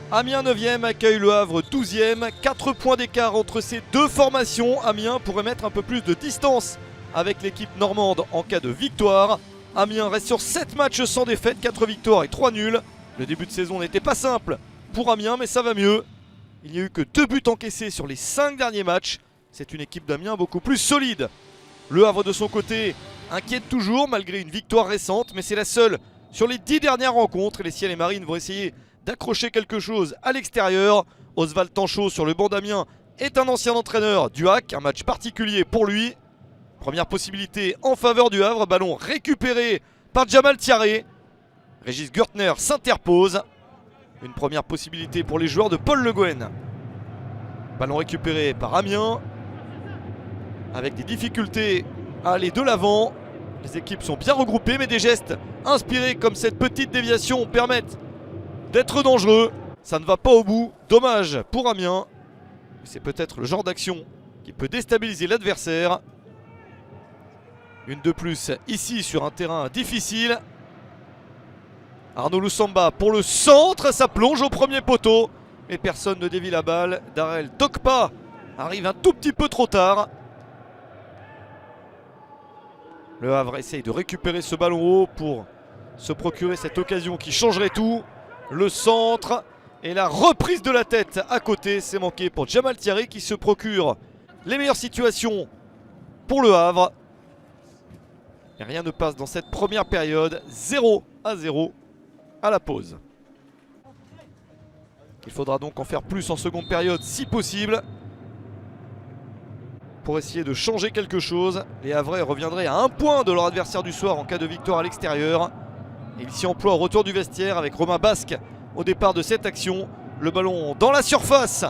Amiens 9e accueille Le Havre 12e. 4 points d'écart entre ces deux formations. Amiens pourrait mettre un peu plus de distance avec l'équipe normande en cas de victoire. Amiens reste sur 7 matchs sans défaite, 4 victoires et 3 nuls. Le début de saison n'était pas simple pour Amiens, mais ça va mieux. Il n'y a eu que 2 buts encaissés sur les 5 derniers matchs. C'est une équipe d'Amiens beaucoup plus solide. Le Havre de son côté inquiète toujours malgré une victoire récente, mais c'est la seule sur les 10 dernières rencontres. Et les Ciels et Marines vont essayer d'accrocher quelque chose à l'extérieur. Oswald Tanchot sur le banc d'Amiens est un ancien entraîneur du HAC, un match particulier pour lui. Première possibilité en faveur du Havre, ballon récupéré par Jamal Thiaré. Régis Gürtner s'interpose. Une première possibilité pour les joueurs de Paul Le Guen. Ballon récupéré par Amiens. Avec des difficultés à aller de l'avant. Les équipes sont bien regroupées, mais des gestes inspirés comme cette petite déviation permettent d'être dangereux. Ça ne va pas au bout, dommage pour Amiens. C'est peut-être le genre d'action qui peut déstabiliser l'adversaire. Une de plus ici sur un terrain difficile. Arnaud Loussamba pour le centre, ça plonge au premier poteau. Et personne ne dévie la balle. Darrell Tokpa arrive un tout petit peu trop tard. Le Havre essaye de récupérer ce ballon haut pour se procurer cette occasion qui changerait tout. Le centre et la reprise de la tête à côté, c'est manqué pour Jamal Thiaré qui se procure les meilleures situations pour le Havre. Et rien ne passe dans cette première période, 0-0 à la pause. Il faudra donc en faire plus en seconde période si possible pour essayer de changer quelque chose. Les Havrais reviendraient à 1 point de leur adversaire du soir en cas de victoire à l'extérieur. Et il s'y emploie au retour du vestiaire avec Romain Basque au départ de cette action. Le ballon dans la surface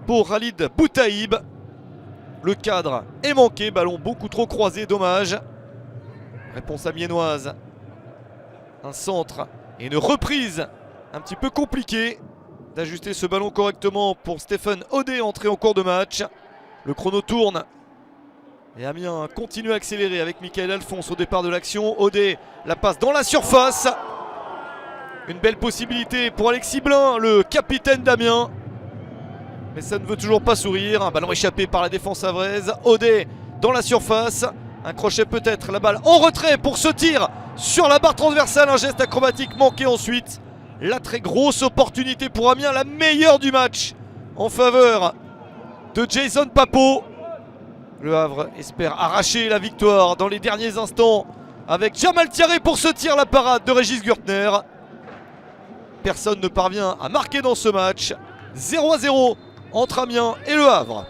pour Khalid Boutaïb. Le cadre est manqué, ballon beaucoup trop croisé, dommage. Réponse amiénoise. Un centre et une reprise un petit peu compliquée d'ajuster ce ballon correctement pour Stephen Odé entré en cours de match. Le chrono tourne et Amiens continue à accélérer avec Michael Alphonse au départ de l'action. Odé la passe dans la surface. Une belle possibilité pour Alexis Blin, le capitaine d'Amiens. Mais ça ne veut toujours pas sourire. Un ballon échappé par la défense havraise. Odé dans la surface. Un crochet peut-être, la balle en retrait pour ce tir sur la barre transversale. Un geste acrobatique manqué ensuite. La très grosse opportunité pour Amiens, la meilleure du match en faveur de Jason Papeau. Le Havre espère arracher la victoire dans les derniers instants avec Jamal Thiaré pour ce tir, la parade de Régis Gürtner. Personne ne parvient à marquer dans ce match. 0-0 entre Amiens et Le Havre.